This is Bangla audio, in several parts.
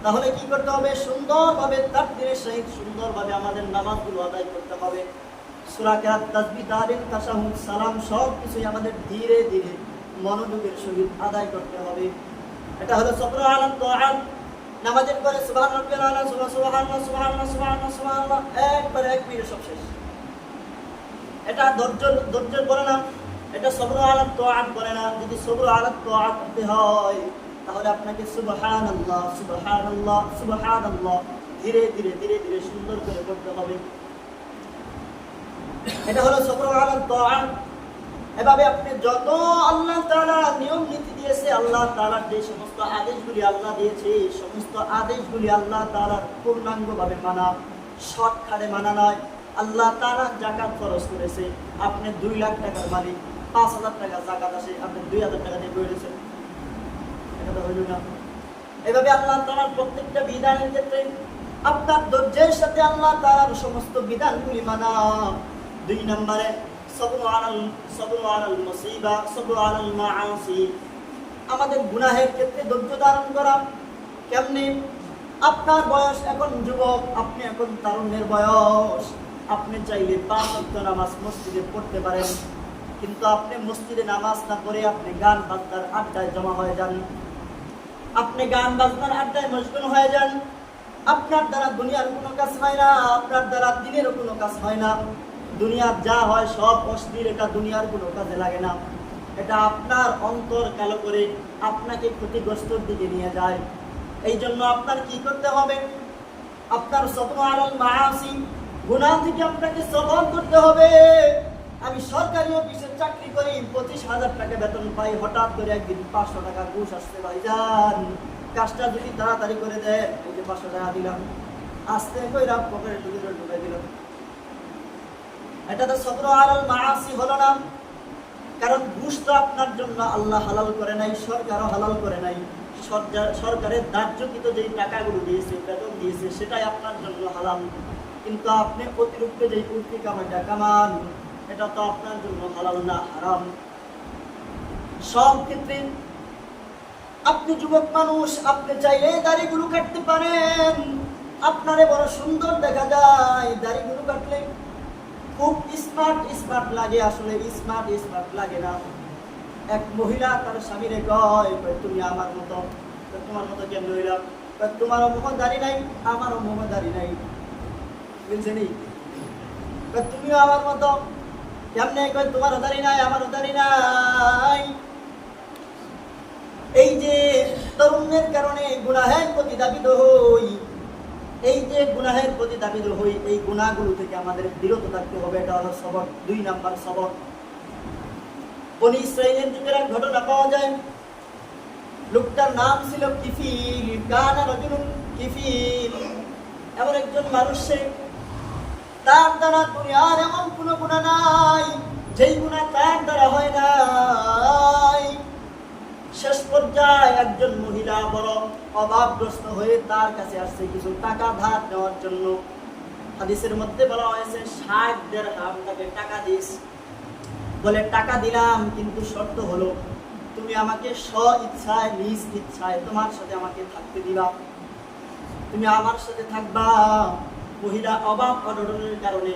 তাহলে কি করতে হবে? সুন্দরভাবে তাকবীরের সহিত সুন্দরভাবে আমাদের নামাজগুলো আদায় করতে হবে। সূরা কিরাত, তাসবিহ, তাহলিল, তাশাহুদ, সালাম সব কিছুই আমাদের ধীরে ধীরে মনোযোগের সহিত আদায় করতে হবে। এটা হলো সবর আলা তাআত। নামাজের পরে সুবহান রাব্বিয়াল আলা, সুবহানাল্লাহ সুবহানাল্লাহ সুবহানাল্লাহ সুবহানাল্লাহ একবারে এক মিনিটে সব শেষ। এটা ধৈর্যের বলে না, এটা সবর আলা তাআত বলে না। যদি সবর আলা তাআত হয় তাহলে আপনাকে সুবহানাল্লাহ সুবহানাল্লাহ সুবহানাল্লাহ ধীরে ধীরে ধীরে ধীরে সুন্দর করে পড়তে হবে। এটা হলো সবর আলা তাআত। এভাবে আপনি যত আল্লাহ তাআলা নিয়ম নীতি দিয়েছে, আল্লাহ তাআলার যে সমস্ত আদেশগুলি আল্লাহ দিয়েছে, এই সমস্ত আদেশগুলি আল্লাহ তাআলার পূর্ণাঙ্গভাবে মানা, শর্টকাটে মানা নয়। আল্লাহ তাআলা যাকাত ফরজ করেছে, আপনি 2 লাখ টাকার মালিক, 5,000 টাকা যাকাত আসে, আপনি 2,000 টাকা দিয়ে করেছেন, এটা তো হইল না। এভাবে আল্লাহ তাআলার প্রত্যেকটা বিধানের ক্ষেত্রে আপনার ধৈর্যের সাথে আল্লাহ তাআলার সমস্ত বিধানগুলি মানা। 2 নম্বরে সবর আলাল মুসিবা, সবর আলাল মাআসি। আমাদের গুনাহের ক্ষেত্রে ধৈর্য ধারণ করা। কেমনে? আপনার বয়স এখন যুবক, আপনি এখন তারুণ্যের বয়স, আপনি চাইলে 5 ওয়াক্ত নামাজ মসজিদে পড়তে পারেন, কিন্তু আপনি মসজিদে নামাজ না পড়ে আপনি গান বাজনার আড্ডায় জমা হয়ে যান, আপনি গান বাজনার আড্ডায় মশগুল হয়ে যান। আপনার দ্বারা দুনিয়ার কোনো কাজ হয় না, আপনার দ্বারা দিনেরও কোনো কাজ হয় না। দুনিয়ার যা হয় সব অশ্লীল, এটা দুনিয়ার কোনো কাজে লাগে না। এটা আপনার অন্তর কালো করে আপনাকে ক্ষতিগ্রস্তর দিকে নিয়ে যায়। এই জন্য আপনার কি করতে হবে? আপনার সবর আলাল মাআসি, গুনাহ থেকে আপনাকে সবর করতে হবে। আমি সরকারি অফিসে চাকরি করি, 25,000 টাকা বেতন পাই, হঠাৎ করে একদিন 500 টাকা ঘুষ আসছে, ভাইজান কাজটা যদি তাড়াতাড়ি করে দেয়, এই যে 500 টাকা দিলাম, আস্তে কইরা পকেটে ঢুকে দিলাম, এটা তো সবর আলাল মাআসি হলো না। কারণ ঘুষ তো আপনার জন্য আল্লাহ হালাল করে নাই, সরকারও হালাল করে নাই। সরকারের ধার্যকৃত যেই টাকাগুলো দিয়েছে, বেতন দিয়েছে, সেটাই আপনার জন্য হালাল। কিন্তু আপনি অতিরিক্ত যেই কুর্তি কামাইটা কামান, এটা তো আপনার জন্য হালাল না, হারাম। সব ক্ষেত্রে আপনি যুবক মানুষ, আপনি চাইলে দাড়িগুলো কাটতে পারেন, আপনারে বড় সুন্দর দেখা যায়। দাড়িগুলো কাটলে খুব স্মার্ট লাগে, আসলে স্মার্ট লাগে না। এক মহিলা তার স্বামীরে কয়, তুমি আমার মতো। তোমার মতো কেমন হইলাম? তোমারও মুখ দাড়ি নাই, আমারও মুখ দাড়ি নাই, বুঝছেন? তুমিও আমার মতো কেমনে? কয় তোমারও দাড়ি নাই, আমারও দাড়ি নাই। এই যে তরুণের কারণে গুনাহের প্রতি দাবিত হই, এই যে গুনাহের প্রতি দাবিত হই, এই গুনাহগুলো থেকে আমাদের বিরত থাকতে হবে। এটা হলো সবক, 2 নাম্বার সবক। বনি ইসরাইলের যুগের এক ঘটনা পাওয়া যায়। লোকটার নাম ছিল কিফিল, কানা রাজুলুন কিফিল। এমন একজন মানুষ, তার দ্বারা দুনিয়ার এমন কোনো গুনাহ নাই যেই গুনাহ তার দ্বারা হয় নাই। শেষ পর্যায়ে একজন মহিলা বড় অভাবগ্রস্ত হয়ে তার কাছে আসছে কিছু টাকা ধার নেওয়ার জন্য। হাদিসের মধ্যে বলা হয়েছে 60 দিরহাম তাকে টাকা দিস। বলে টাকা দিলাম, কিন্তু শর্ত হলো তুমি আমাকে স্ব-ইচ্ছায়, নিজ ইচ্ছায় তোমার সাথে আমাকে থাকতে দিবা, তুমি আমার সাথে থাকবা। মহিলা অভাব অনটনের কারণে,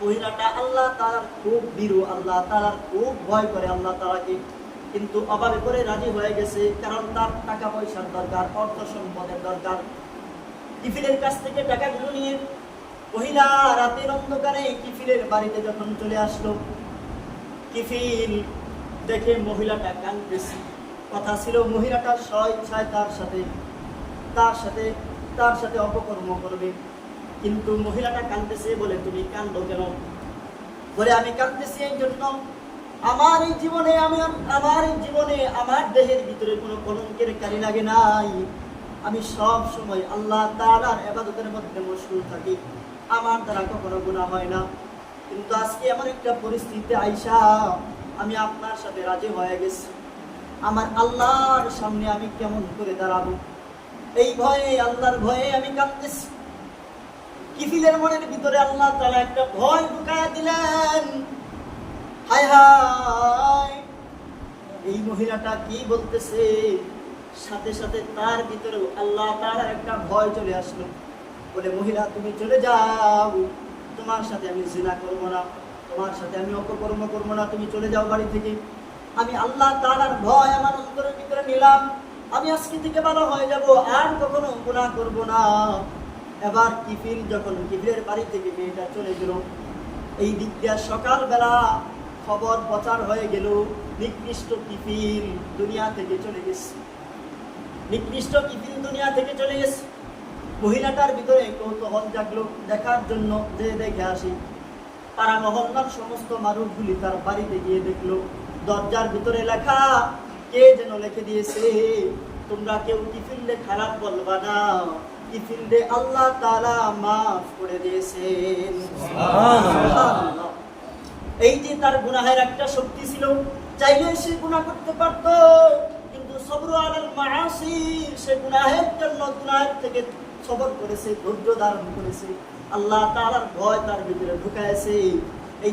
মহিলাটা আল্লাহ তাআলার খুব ভীরু, আল্লাহ তাআলার খুব ভয় করে আল্লাহ তাআলাকে, কিন্তু অভাবে করে রাজি হয়ে গেছে, কারণ তার টাকা পয়সার দরকার, অর্থ সম্পদের দরকার। কিফিলের কাছ থেকে টাকাগুলো নিয়ে মহিলা রাতের অন্ধকারে কিফিলের বাড়িতে যখন চলে আসলো, কিফিল দেখে মহিলাটা কাঁদতেছে। কথা ছিল মহিলাটা স্ব-ইচ্ছায় তার সাথে অপকর্ম করবে, কিন্তু মহিলাটা কাঁদতেছে। বলে তুমি কাঁদো কেন? বলে আমি কাঁদতেছি এই জন্য, আমার এই জীবনে আমার দেহের ভিতরে কোনো কলঙ্কের কালি লাগে নাই। আমি সব সময় আল্লাহ তাআলার ইবাদতের মধ্যে মশগুল থাকি, আমার দ্বারা কখনো গুনাহ হয় না। কিন্তু আজকে এমন একটা পরিস্থিতি আইসা আমি আপনার সাথে রাজি হয়ে গেছি, আমার আল্লাহর সামনে আমি কেমন করে দাঁড়াবো? এই ভয়ে, আল্লাহর ভয়ে আমি কাঁদতেছি। কিফিলের মনের ভিতরে আল্লাহ তাআলা একটা ভয় ঢুকায়া দিলেন। হায় হায়, এই মহিলাটা কি বলতেছে? সাথে সাথে তার ভিতরেও আল্লাহ তাআলার একটা ভয় চলে আসলো। বলে, মহিলা তুমি চলে যাও, তোমার সাথে আমি জিনা করব না, তোমার সাথে আমি অপকর্ম করব না, তুমি চলে যাও বাড়ি থেকে। আমি আল্লাহ তাআলার ভয় আমার অন্তরের ভিতরে নিলাম, আমি আজকে থেকে ভালো হয়ে যাব, আর কখনো গুনাহ করব না। এবার কিফিরের বাড়ি থেকে মেয়েটা চলে গেল। এই দিক দিয়ে সকালবেলা খবর প্রচার হয়ে গেল, নিকৃষ্ট কিফির দুনিয়া থেকে চলে গেছে, নিকৃষ্ট কিফির দুনিয়া থেকে চলে গেছে। মহিলাটার ভিতরে কৌতূহল জাগলো, দেখার জন্য যে দেখে আসি। তারা মহল্লার সমস্ত মানুষগুলি তার বাড়িতে গিয়ে দেখলো, দরজার ভিতরে লেখা, কে যেন লিখে দিয়েছে, তোমরা কেউ কিফিরলে খারাপ বলবা না, কিফিরলে আল্লাহ তাআলা মাফ করে দিয়েছেন। সুবহানাল্লাহ। এই যে তার গুনাহের একটা শক্তি ছিল, চাইলে সে গুনাহ করতে পারত, কিন্তু সবর আলাল মাআসি, সে গুনাহের জন্য গুনাহের থেকে সবর করেছে, ধৈর্য ধারণ করেছে, আল্লাহ তাআলার ভয় তার ভিতরে ঢুকাইছে।